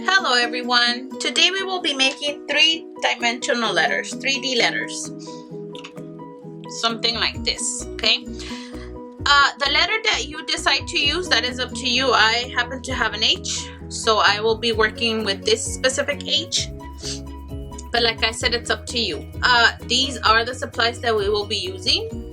Hello everyone. Today we will be making three-dimensional letters, 3D letters. Something like this, okay? The letter that you decide to use, that is up to you. I happen to have an H, so I will be working with this specific H. But like I said, it's up to you. These are the supplies that we will be using.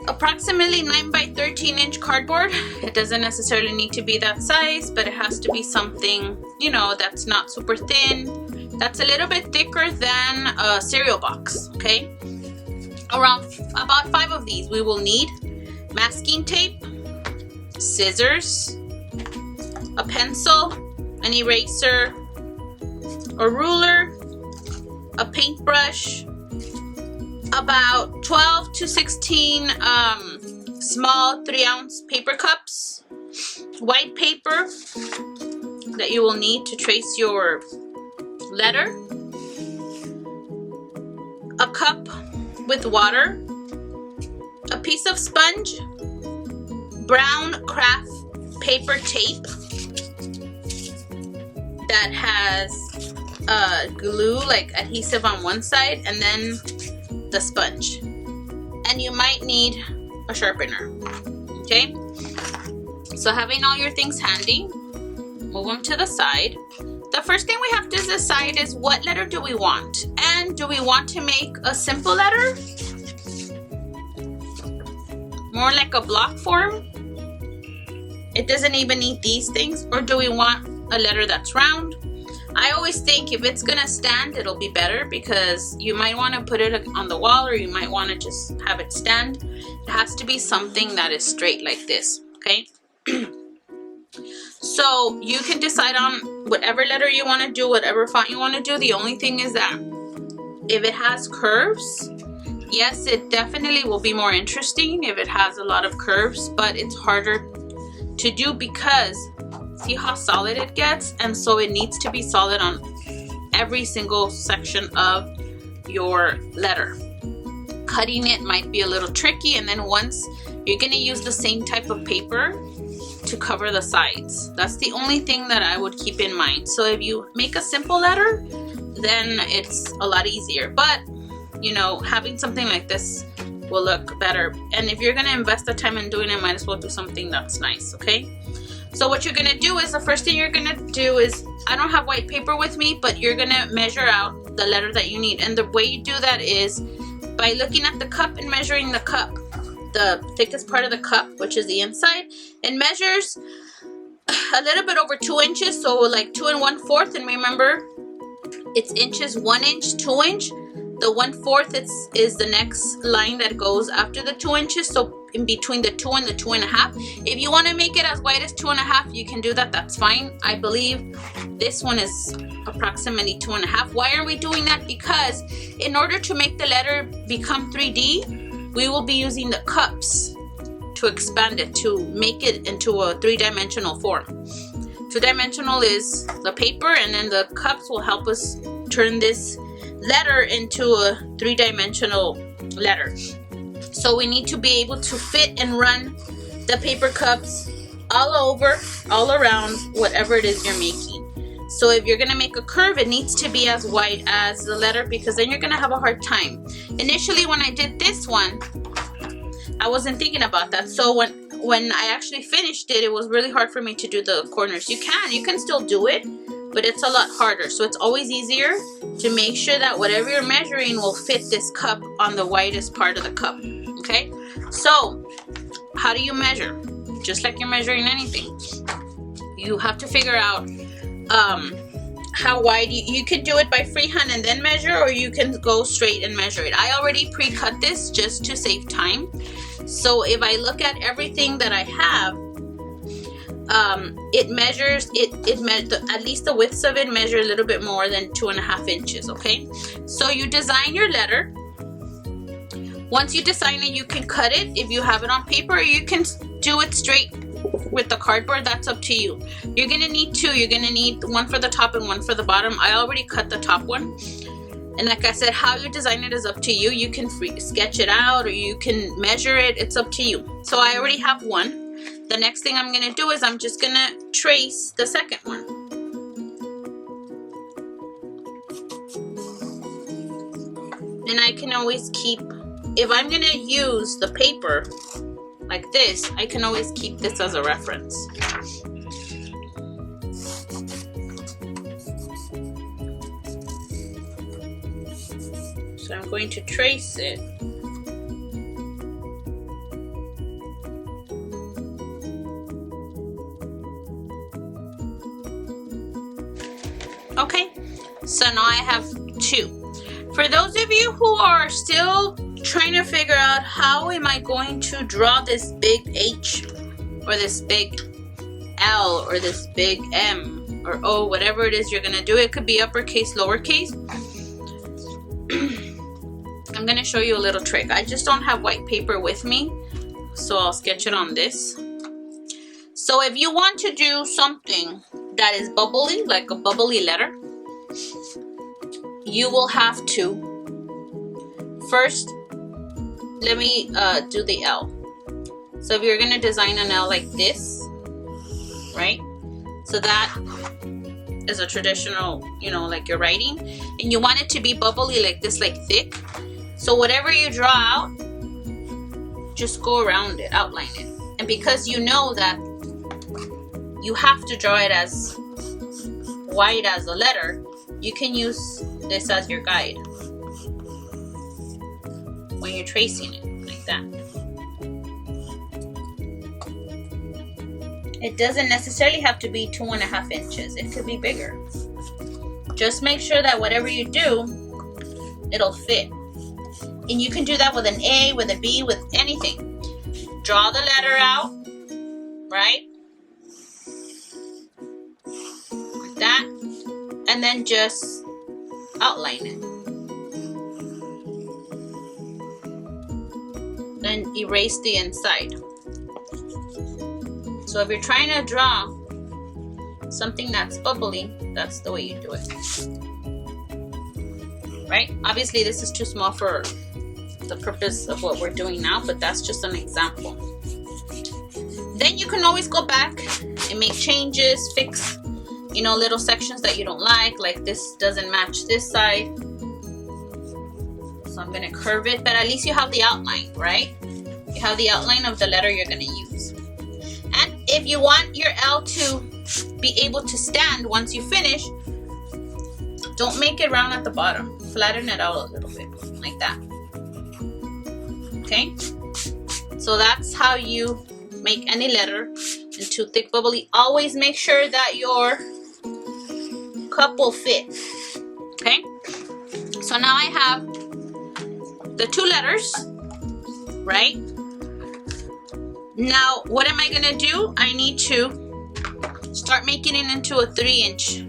Approximately 9 by 13 inch cardboard. It doesn't necessarily need to be that size, but it has to be something, you know, that's not super thin, that's a little bit thicker than a cereal box, okay? About 5 of these we will need. Masking tape, scissors, a pencil, an eraser, a ruler, a paintbrush, about 12 to 16 small 3-ounce paper cups, white paper that you will need to trace your letter, a cup with water, a piece of sponge, brown craft paper tape that has glue, like adhesive on one side, and then the sponge, and you might need a sharpener. Okay, so having all your things handy, move them to the side. The first thing we have to decide is what letter do we want, and do we want to make a simple letter, more like a block form? It doesn't even need these things, or do we want a letter that's round? I always think if it's gonna stand, it'll be better, because you might want to put it on the wall, or you might want to just have it stand. It has to be something that is straight like this, okay? So you can decide on whatever letter you want to do, whatever font you want to do. The only thing is that if it has curves, yes, it definitely will be more interesting if it has a lot of curves, but it's harder to do because see how solid it gets, and so it needs to be solid on every single section of your letter. Cutting it might be a little tricky, and then once you're going to use the same type of paper to cover the sides. That's the only thing that I would keep in mind. So if you make a simple letter, then it's a lot easier, but you know, having something like this will look better, and if you're going to invest the time in doing it, might as well do something that's nice, okay? So what you're going to do is, the first thing you're going to do is, I don't have white paper with me, but you're going to measure out the letter that you need. And the way you do that is by looking at the cup and measuring the cup, the thickest part of the cup, which is the inside. It measures a little bit over 2 inches, so like 2 1/4. And remember, it's inches, 1 inch, 2 inch. The 1/4 is the next line that goes after the 2 inches. So in between the 2 and the 2.5. If you want to make it as wide as 2.5, you can do that. That's fine. I believe this one is approximately 2.5. Why are we doing that? Because in order to make the letter become 3D, we will be using the cups to expand it, to make it into a 3-dimensional form. 2-dimensional is the paper, and then the cups will help us turn this letter into a 3-dimensional letter. So we need to be able to fit and run the paper cups all over, all around, whatever it is you're making. So if you're going to make a curve, it needs to be as wide as the letter, because then you're going to have a hard time. Initially, when I did this one, I wasn't thinking about that. So when I actually finished it, it was really hard for me to do the corners. You can still do it, but it's a lot harder. So it's always easier to make sure that whatever you're measuring will fit this cup on the widest part of the cup, okay? So how do you measure? Just like you're measuring anything. You have to figure out how wide. You can do it by freehand and then measure, or you can go straight and measure it. I already pre-cut this just to save time. So if I look at everything that I have, it measures at least the widths of it measure a little bit more than 2.5 inches, okay? So you design your letter. Once you design it, you can cut it if you have it on paper, or you can do it straight with the cardboard. That's up to you. You're gonna need 2. You're gonna need one for the top and one for the bottom. I already cut the top one, and like I said, how you design it is up to you. You can sketch it out, or you can measure it. It's up to you. So I already have one. the next thing I'm gonna do is I'm just gonna trace the second one. And I can always keep, if I'm gonna use the paper like this, I can always keep this as a reference. So I'm going to trace it. Okay, so now I have two. For those of you who are still trying to figure out how am I going to draw this big H or this big L or this big M or O, whatever it is you're gonna do, it could be uppercase, lowercase. I'm gonna show you a little trick. I just don't have white paper with me, so I'll sketch it on this. So if you want to do something that is bubbly, like a bubbly letter, you will have to first, let me do the L. So if you're gonna design an L like this, right? So that is a traditional, you know, like you're writing, and you want it to be bubbly like this, like thick. So whatever you draw out, just go around it, outline it. And because you know that you have to draw it as wide as a letter, you can use this as your guide when you're tracing it, like that. It doesn't necessarily have to be 2.5 inches. It could be bigger. Just make sure that whatever you do, it'll fit. And you can do that with an A, with a B, with anything. Draw the letter out, right? Like that. And then just outline it. Then erase the inside. So if you're trying to draw something that's bubbly, that's the way you do it. Right? Obviously this is too small for the purpose of what we're doing now, but that's just an example. Then you can always go back and make changes, fix, you know, little sections that you don't like this doesn't match this side. So I'm gonna curve it, but at least you have the outline, right? You have the outline of the letter you're gonna use. And if you want your L to be able to stand once you finish, don't make it round at the bottom. Flatten it out a little bit, like that. Okay? So that's how you make any letter into thick bubbly. Always make sure that your cup will fit. Okay? So now I have the two letters, right? Now, what am I gonna do? I need to start making it into a 3-inch,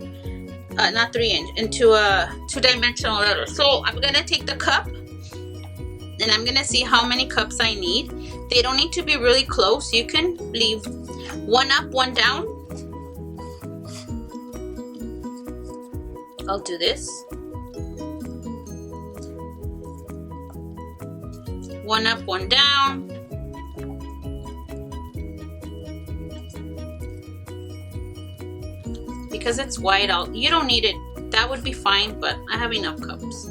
not 3-inch, into a 2-dimensional letter. So I'm gonna take the cup and I'm gonna see how many cups I need. They don't need to be really close. You can leave one up, one down. I'll do this. One up, one down. Because it's wide out, you don't need it. That would be fine, but I have enough cups.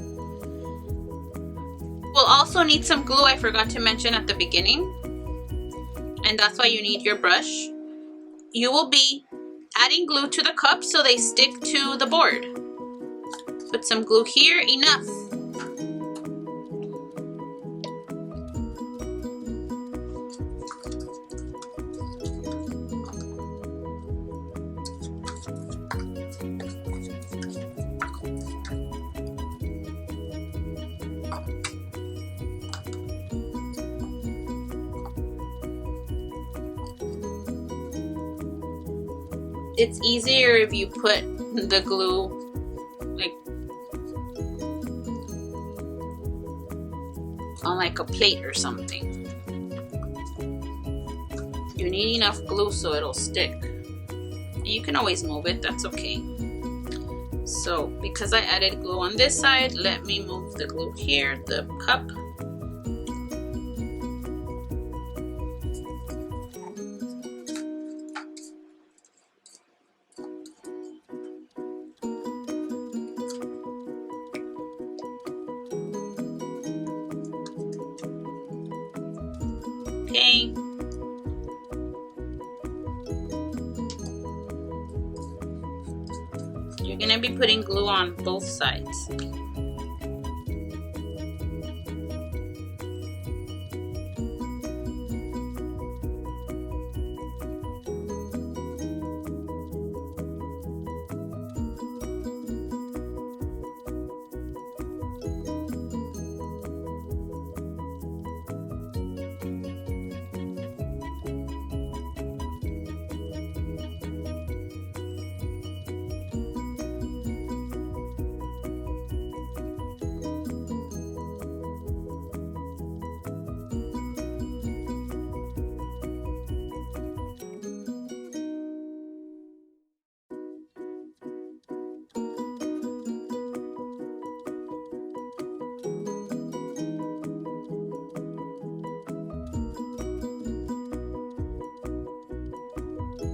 We'll also need some glue, I forgot to mention at the beginning. And that's why you need your brush. You will be adding glue to the cups so they stick to the board. Put some glue here, enough. It's easier if you put the glue like on like a plate or something. You need enough glue so it'll stick. You can always move it, that's okay. So because I added glue on this side, let me move the glue here, the cup. Okay. You're gonna be putting glue on both sides.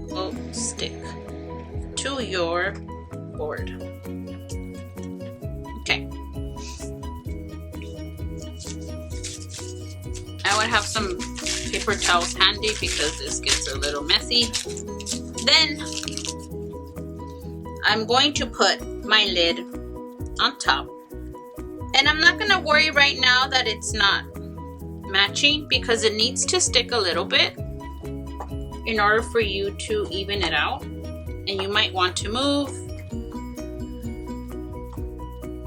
Will stick to your board. Okay. I would have some paper towels handy because this gets a little messy. Then I'm going to put my lid on top. And I'm not gonna worry right now that it's not matching because it needs to stick a little bit in order for you to even it out. And you might want to move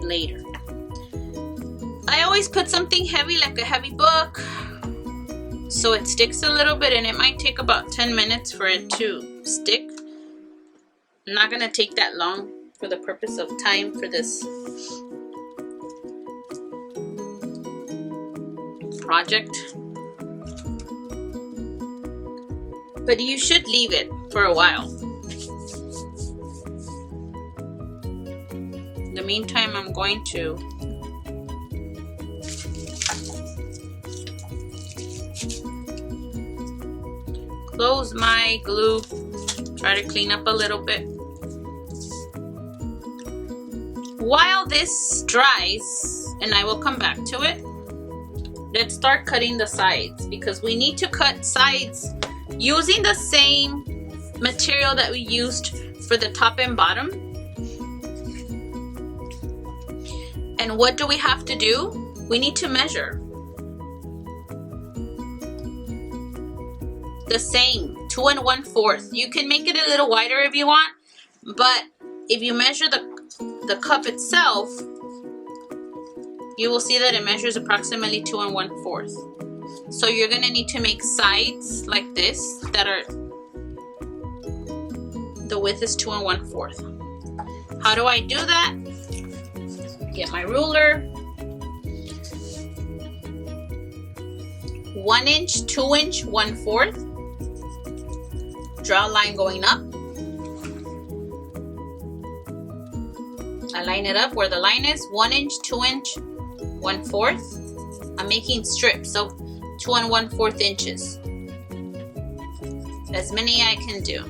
later. I always put something heavy, like a heavy book, so it sticks a little bit, and it might take about 10 minutes for it to stick. I'm not gonna take that long for the purpose of time for this project. But you should leave it for a while. In the meantime, I'm going to close my glue, try to clean up a little bit. While this dries, and I will come back to it, let's start cutting the sides because we need to cut sides using the same material that we used for the top and bottom. And what do we have to do? We need to measure. The same, 2 1/4. You can make it a little wider if you want, but if you measure the cup itself, you will see that it measures approximately 2 1/4. So you're gonna need to make sides like this that are, the width is 2 1/4. How do I do that? Get my ruler. 1 inch, 2 inch, 1/4. Draw a line going up. I line it up where the line is. 1 inch, 2 inch, 1/4. I'm making strips, so 2 1/4 inches. As many I can do.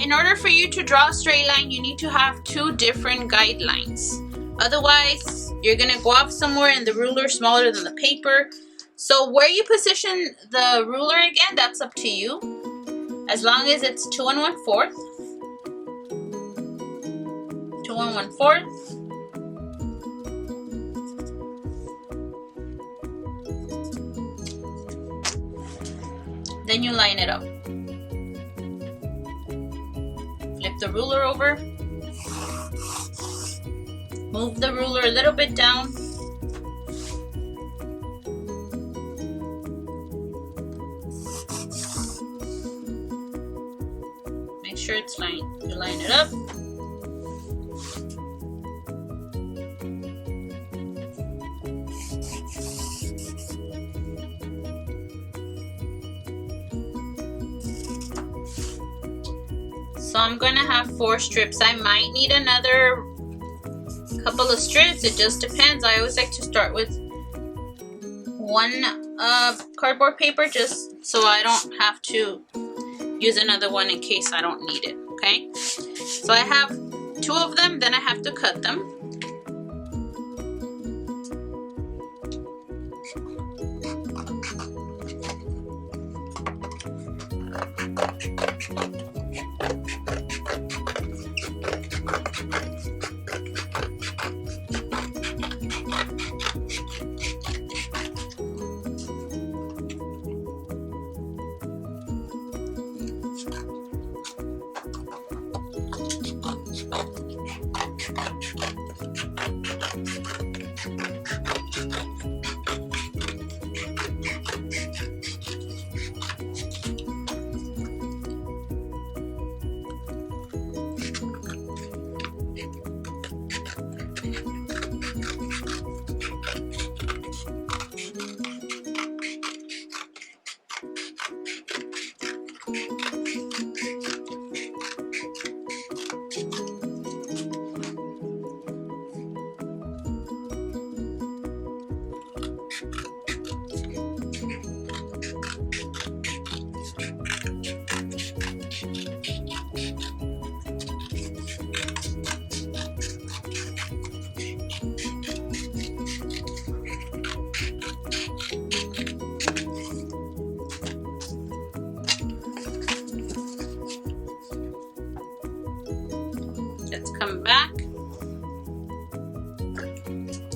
In order for you to draw a straight line, you need to have 2 different guidelines. Otherwise, you're gonna go off somewhere and the ruler is smaller than the paper. So where you position the ruler again, that's up to you. As long as it's 2 1/4. 2 1/4. Then you line it up. Flip the ruler over. Move the ruler a little bit down. Make sure it's lined. You line it up. So I'm gonna have 4 strips. I might need another couple of strips. It just depends. I always like to start with 1 cardboard paper just so I don't have to use another one in case I don't need it. Okay, so I have 2 of them, then I have to cut them. Let's come back.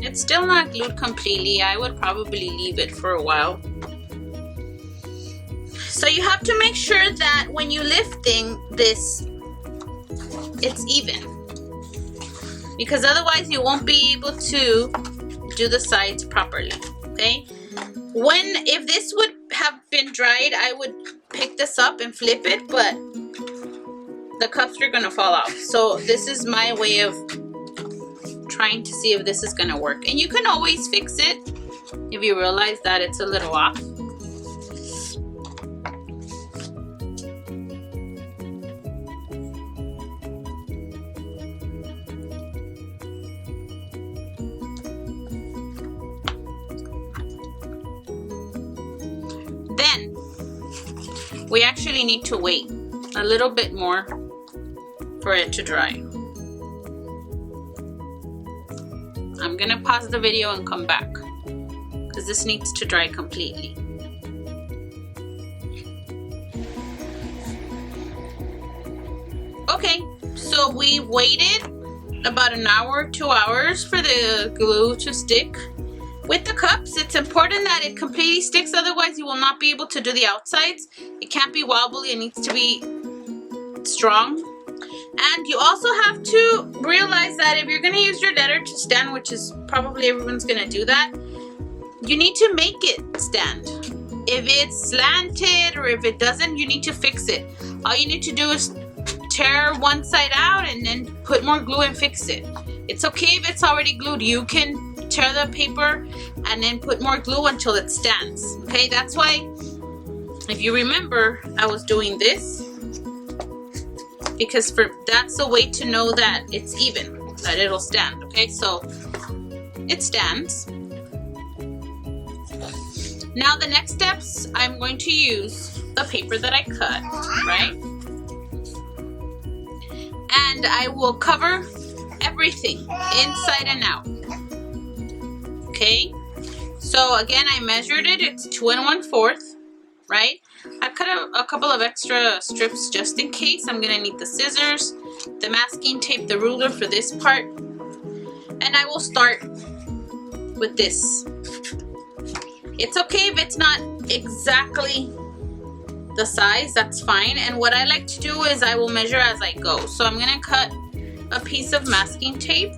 It's still not glued completely. I would probably leave it for a while. So you have to make sure that when you're lifting this, it's even. Because otherwise you won't be able to do the sides properly, okay? If this would have been dried, I would pick this up and flip it, but the cups are gonna fall off. So this is my way of trying to see if this is gonna work. And you can always fix it if you realize that it's a little off. Then we actually need to wait a little bit more for it to dry. I'm gonna pause the video and come back because this needs to dry completely. Okay, so we waited about an hour, 2 hours for the glue to stick. With the cups, it's important that it completely sticks, otherwise you will not be able to do the outsides. It can't be wobbly, it needs to be strong. And you also have to realize that if you're gonna use your letter to stand, which is probably everyone's gonna do that, you need to make it stand. If it's slanted or if it doesn't, you need to fix it. All you need to do is tear one side out and then put more glue and fix it. It's okay if it's already glued. You can tear the paper and then put more glue until it stands. Okay, that's why, if you remember, I was doing this because that's the way to know that it's even, that it'll stand. Okay, so it stands. Now the next steps, I'm going to use the paper that I cut, right? And I will cover everything inside and out. Okay, so again, I measured it. It's 2 1/4, right? I cut a couple of extra strips just in case. I'm gonna need the scissors, the masking tape, the ruler for this part, and I will start with this. It's okay if it's not exactly the size, that's fine. And what I like to do is I will measure as I go. So I'm gonna cut a piece of masking tape.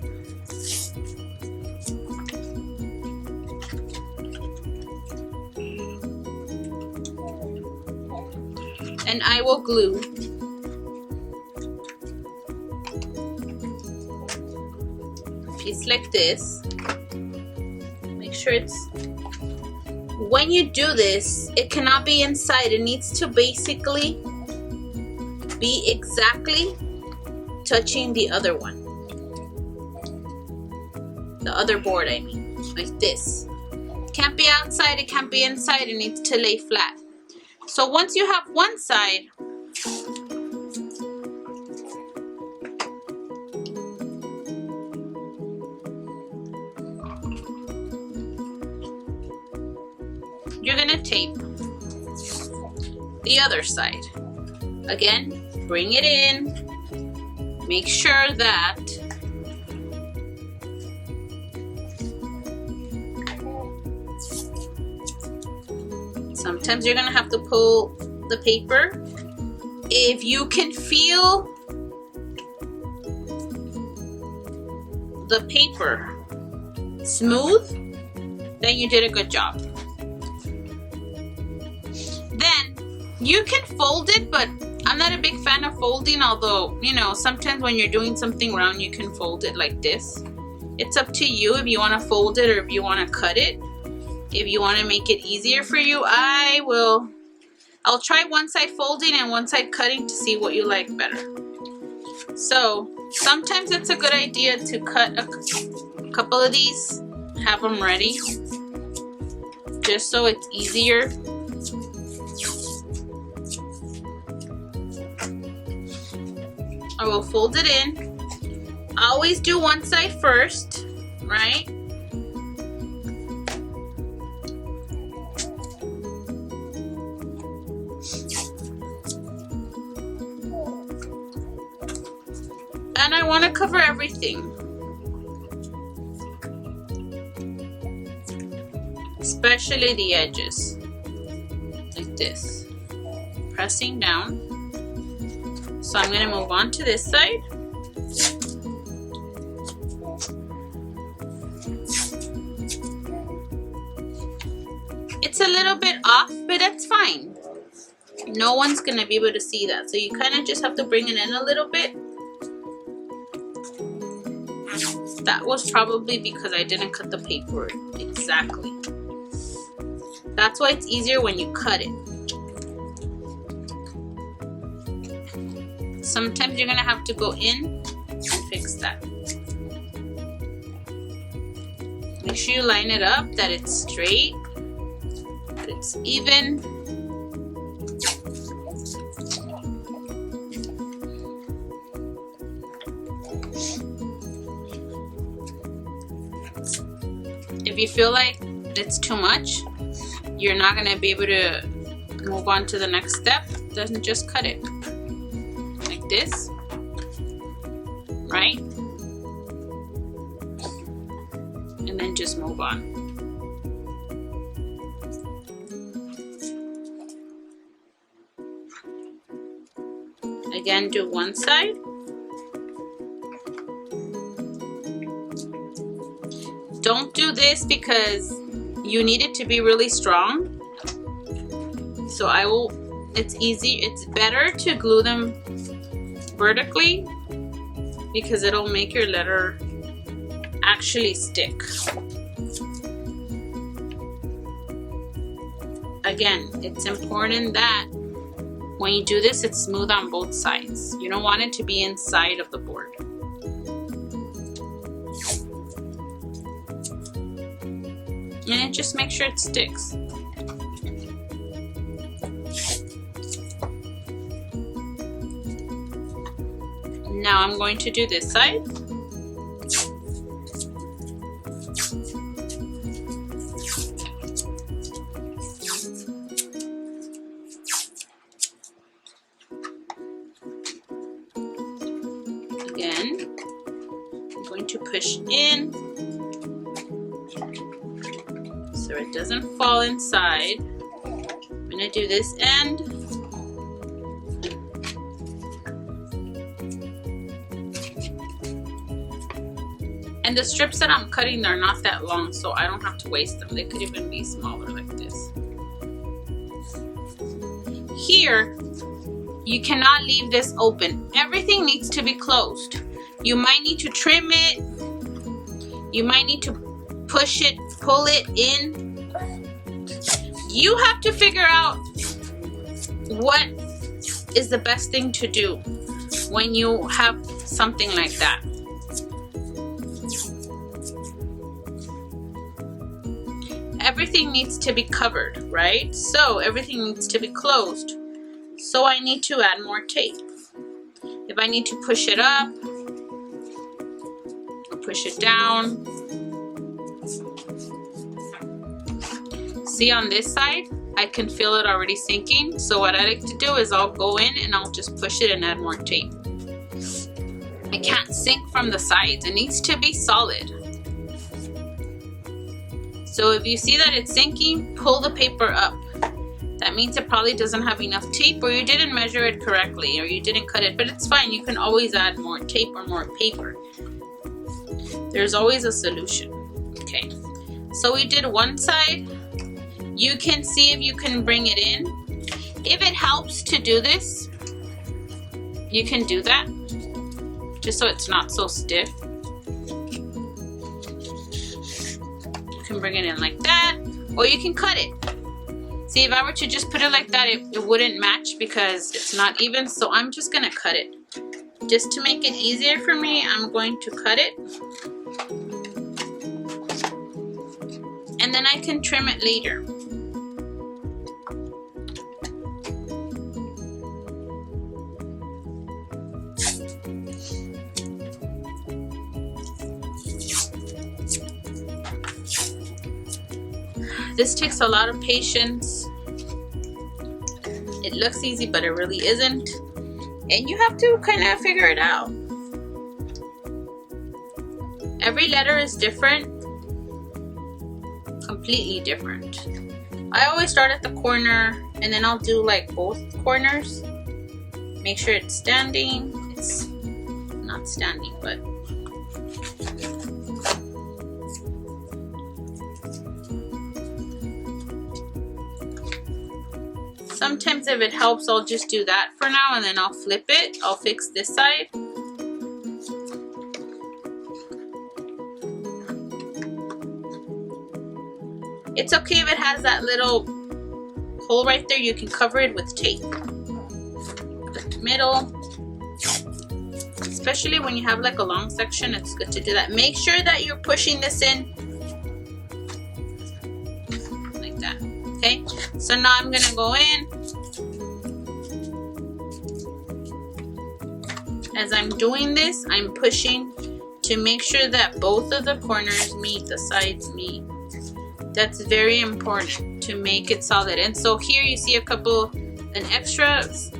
And I will glue a piece like this. Make sure it's, when you do this, it cannot be inside. It needs to basically be exactly touching the other one. The other board, I mean, like this. It can't be outside, it can't be inside, it needs to lay flat. So once you have one side, you're gonna tape the other side. Again, bring it in. Make sure that sometimes you're gonna have to pull the paper. If you can feel the paper smooth, then you did a good job. Then you can fold it, but I'm not a big fan of folding, although, you know, sometimes when you're doing something round, you can fold it like this. It's up to you if you want to fold it or if you want to cut it. If you want to make it easier for you, I'll try one side folding and one side cutting to see what you like better. So sometimes it's a good idea to cut a couple of these, have them ready, just so it's easier. I will fold it in. Always do one side first, right? And I want to cover everything, especially the edges, like this, pressing down. So I'm going to move on to this side. It's a little bit off, but that's fine. No one's going to be able to see that. So you kind of just have to bring it in a little bit. That was probably because I didn't cut the paper exactly. That's why it's easier when you cut it. Sometimes you're gonna have to go in and fix that. Make sure you line it up, that it's straight, that it's even. If you feel like it's too much, you're not gonna be able to move on to the next step, then just cut it. Like this, right? And then just move on. Again, do one side. Don't do this because you need it to be really strong. So it's easy, it's better to glue them vertically because it'll make your letter actually stick. Again, it's important that when you do this, it's smooth on both sides. You don't want it to be inside of the board. And just make sure it sticks. Now I'm going to do this side. Again, I'm going to push in so it doesn't fall inside. I'm going to do this end. And the strips that I'm cutting, they're not that long, so I don't have to waste them. They could even be smaller like this. Here, you cannot leave this open. Everything needs to be closed. You might need to trim it. You might need to push it, pull it in. You have to figure out what is the best thing to do when you have something like that. Everything needs to be covered, right? So everything needs to be closed. So I need to add more tape. If I need to push it up or push it down. See on this side, I can feel it already sinking. So what I like to do is I'll go in and I'll just push it and add more tape. It can't sink from the sides. It needs to be solid. So if you see that it's sinking, pull the paper up. That means it probably doesn't have enough tape, or you didn't measure it correctly, or you didn't cut it, but it's fine. You can always add more tape or more paper. There's always a solution. Okay, so we did one side. You can see if you can bring it in. If it helps to do this, you can do that, just so it's not so stiff. You can bring it in like that, or you can cut it. See, if I were to just put it like that, it wouldn't match because it's not even, so I'm just gonna cut it. Just to make it easier for me, I'm going to cut it. And then I can trim it later. This takes a lot of patience. It looks easy, but it really isn't. And you have to kind of figure it out. Every letter is different. Completely different. I always start at the corner and then I'll do like both corners. Make sure it's standing. It's not standing, but sometimes if it helps, I'll just do that for now and then I'll flip it. I'll fix this side. It's okay if it has that little hole right there. You can cover it with tape. The middle. Especially when you have like a long section, it's good to do that. Make sure that you're pushing this in like that. Okay, so now I'm gonna go in. As I'm doing this, I'm pushing to make sure that both of the corners meet, the sides meet. That's very important to make it solid. And so here you see a couple an extras.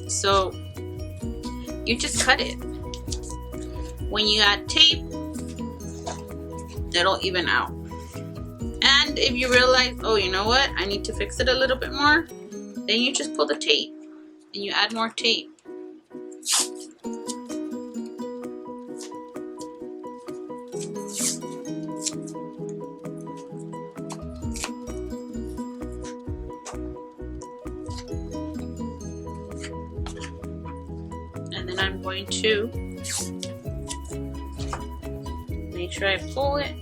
So you just cut it. When you add tape, it'll even out. And if you realize, oh, you know what, I need to fix it a little bit more, then you just pull the tape and you add more tape. And then I'm going to make sure I pull it.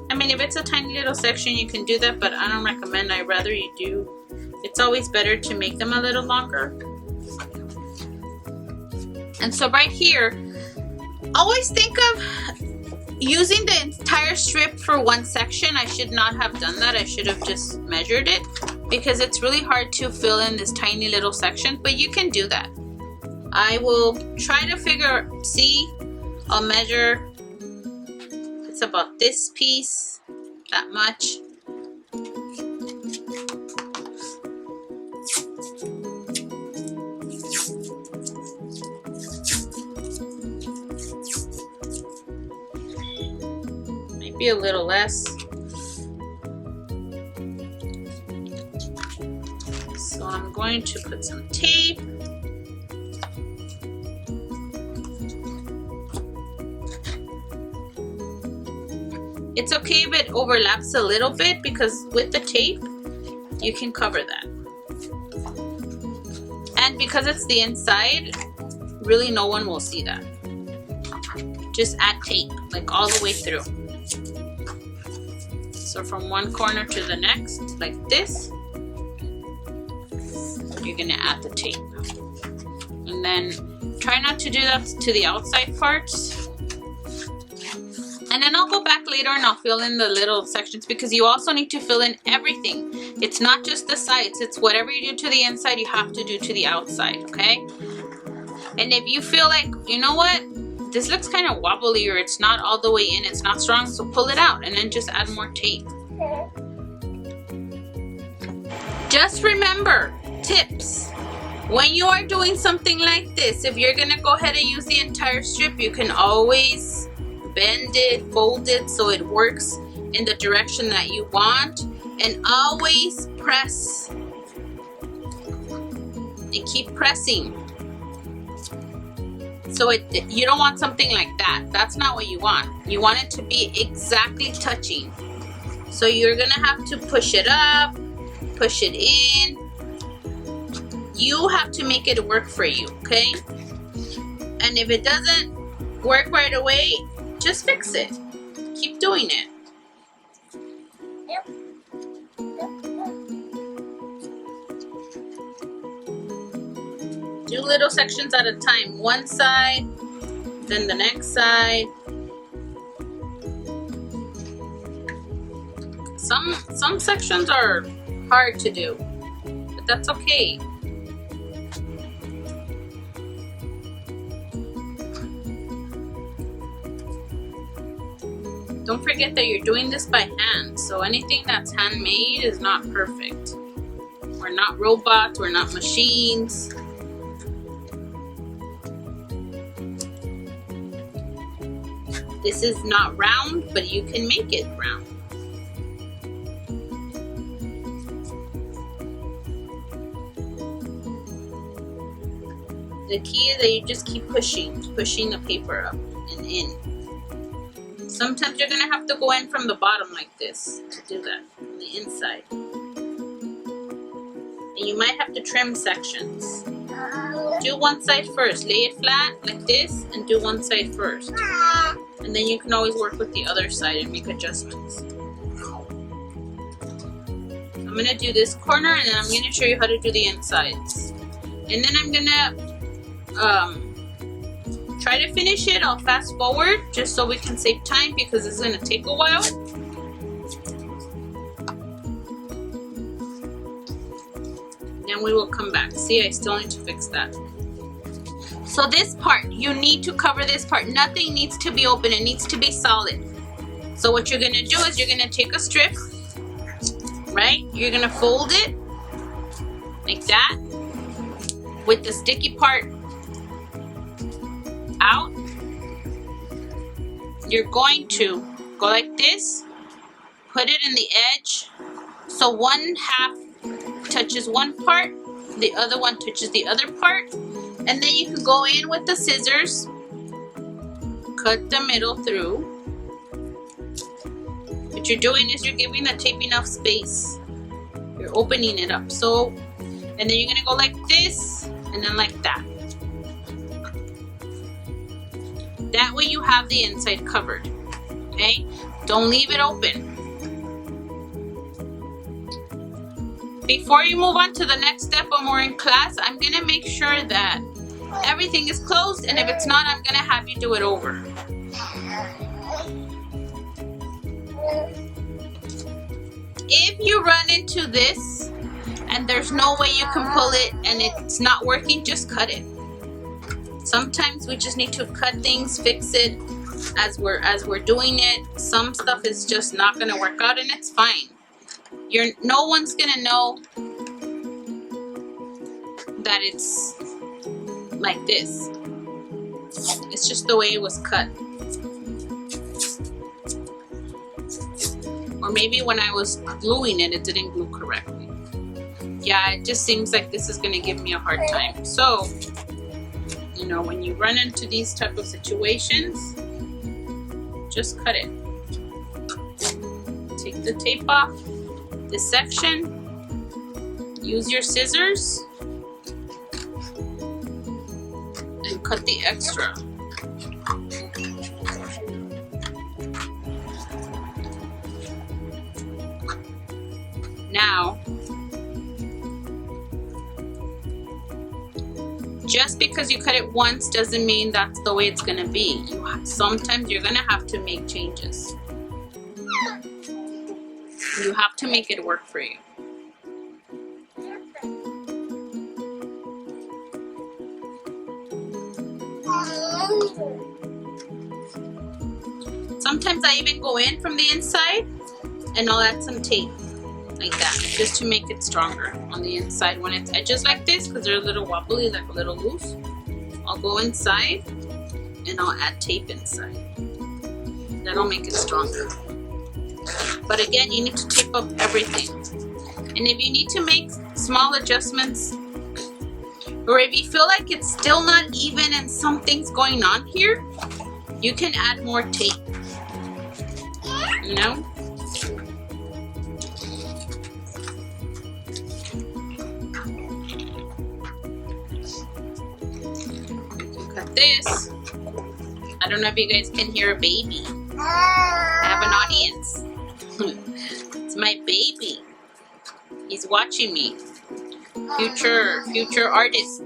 I mean, if it's a tiny little section, you can do that, but I don't recommend. I'd rather you do. It's always better to make them a little longer. And so right here, always think of using the entire strip for one section. I should not have done that. I should have just measured it because it's really hard to fill in this tiny little section, but you can do that. I will try to see, I'll measure. It's about this piece, that much. Maybe a little less. So I'm going to put some tape. It's okay if it overlaps a little bit because with the tape, you can cover that. And because it's the inside, really no one will see that. Just add tape, like all the way through. So from one corner to the next, like this, you're gonna add the tape. And then try not to do that to the outside parts. And then I'll go back later and I'll fill in the little sections because you also need to fill in everything. It's not just the sides, it's whatever you do to the inside, you have to do to the outside, okay? And if you feel like, you know what, this looks kind of wobbly or it's not all the way in, it's not strong, so pull it out and then just add more tape. Just remember, tips. When you are doing something like this, if you're gonna go ahead and use the entire strip, you can always bend it, fold it so it works in the direction that you want, and always press and keep pressing. So you don't want something like that. That's not what you want. You want it to be exactly touching. So you're gonna have to push it up, push it in. You have to make it work for you, okay? And if it doesn't work right away, just fix it. Keep doing it. Do little sections at a time. One side, then the next side. Some sections are hard to do, but that's okay. Don't forget that you're doing this by hand, so anything that's handmade is not perfect. We're not robots, we're not machines. This is not round, but you can make it round. The key is that you just keep pushing the paper up and in. Sometimes you're gonna have to go in from the bottom like this to do that, from the inside. And you might have to trim sections. Do one side first, lay it flat like this, and do one side first. And then you can always work with the other side and make adjustments. I'm gonna do this corner and then I'm gonna show you how to do the insides. And then I'm gonna try to finish it. I'll fast forward just so we can save time because it's gonna take a while. Then we will come back. See, I still need to fix that. So this part, you need to cover this part. Nothing needs to be open, it needs to be solid. So what you're gonna do is you're gonna take a strip, right? You're gonna fold it like that with the sticky part out. You're going to go like this, put it in the edge, so one half touches one part, the other one touches the other part, and then you can go in with the scissors, cut the middle through. What you're doing is you're giving the tape enough space. You're opening it up, so, and then you're gonna go like this, and then like that. That way you have the inside covered, okay? Don't leave it open. Before you move on to the next step when we're in class, I'm gonna make sure that everything is closed, and if it's not, I'm gonna have you do it over. If you run into this and there's no way you can pull it and it's not working, just cut it. Sometimes we just need to cut things, fix it as we're doing it. Some stuff is just not gonna work out, and it's fine. No one's gonna know that it's like this. It's just the way it was cut. Or maybe when I was gluing it, it didn't glue correctly. Yeah, it just seems like this is gonna give me a hard time. So, you know, when you run into these type of situations, just cut it. Take the tape off this section, use your scissors, and cut the extra. Now, just because you cut it once doesn't mean that's the way it's gonna be. Sometimes you're gonna have to make changes. You have to make it work for you. Sometimes I even go in from the inside and I'll add some tape like that just to make it stronger on the inside when it's edges like this, because they're a little wobbly, like a little loose. I'll go inside and I'll add tape inside. That'll make it stronger. But again, you need to tape up everything. And if you need to make small adjustments, or if you feel like it's still not even and something's going on here, you can add more tape. You know? Cut this. I don't know if you guys can hear a baby. I have an audience. It's my baby. He's watching me. Future artist.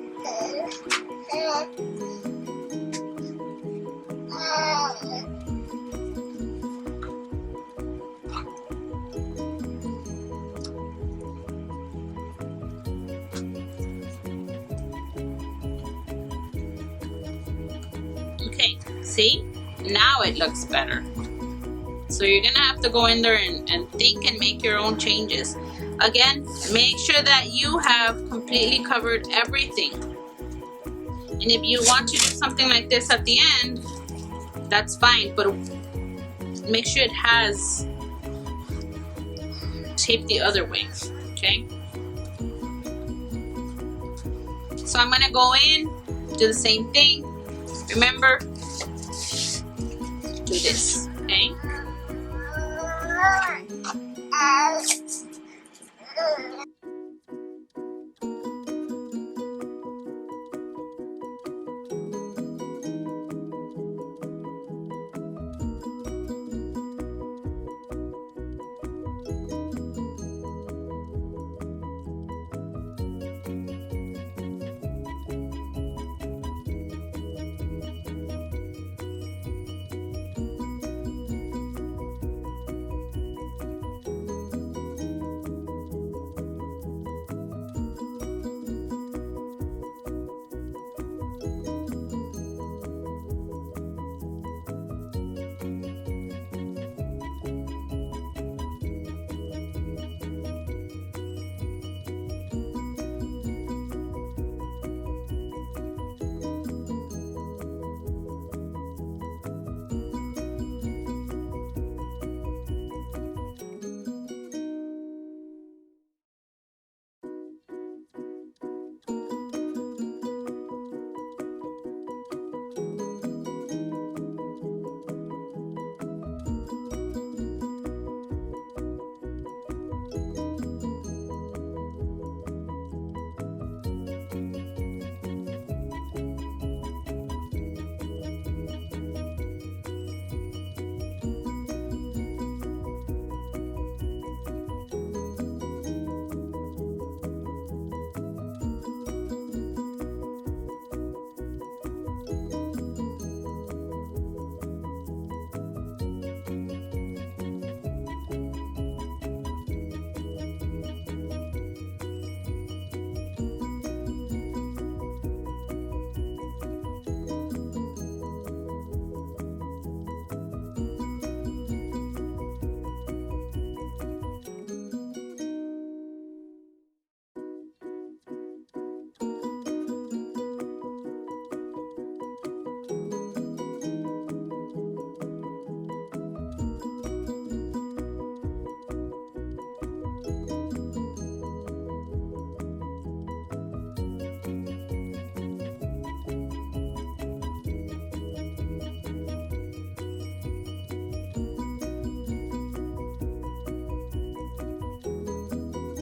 Okay, see? Now it looks better. So you're gonna have to go in there and think and make your own changes. Again, make sure that you have completely covered everything. And if you want to do something like this at the end, that's fine, but make sure it has tape the other way, okay? So I'm gonna go in, do the same thing. Remember, do this, okay?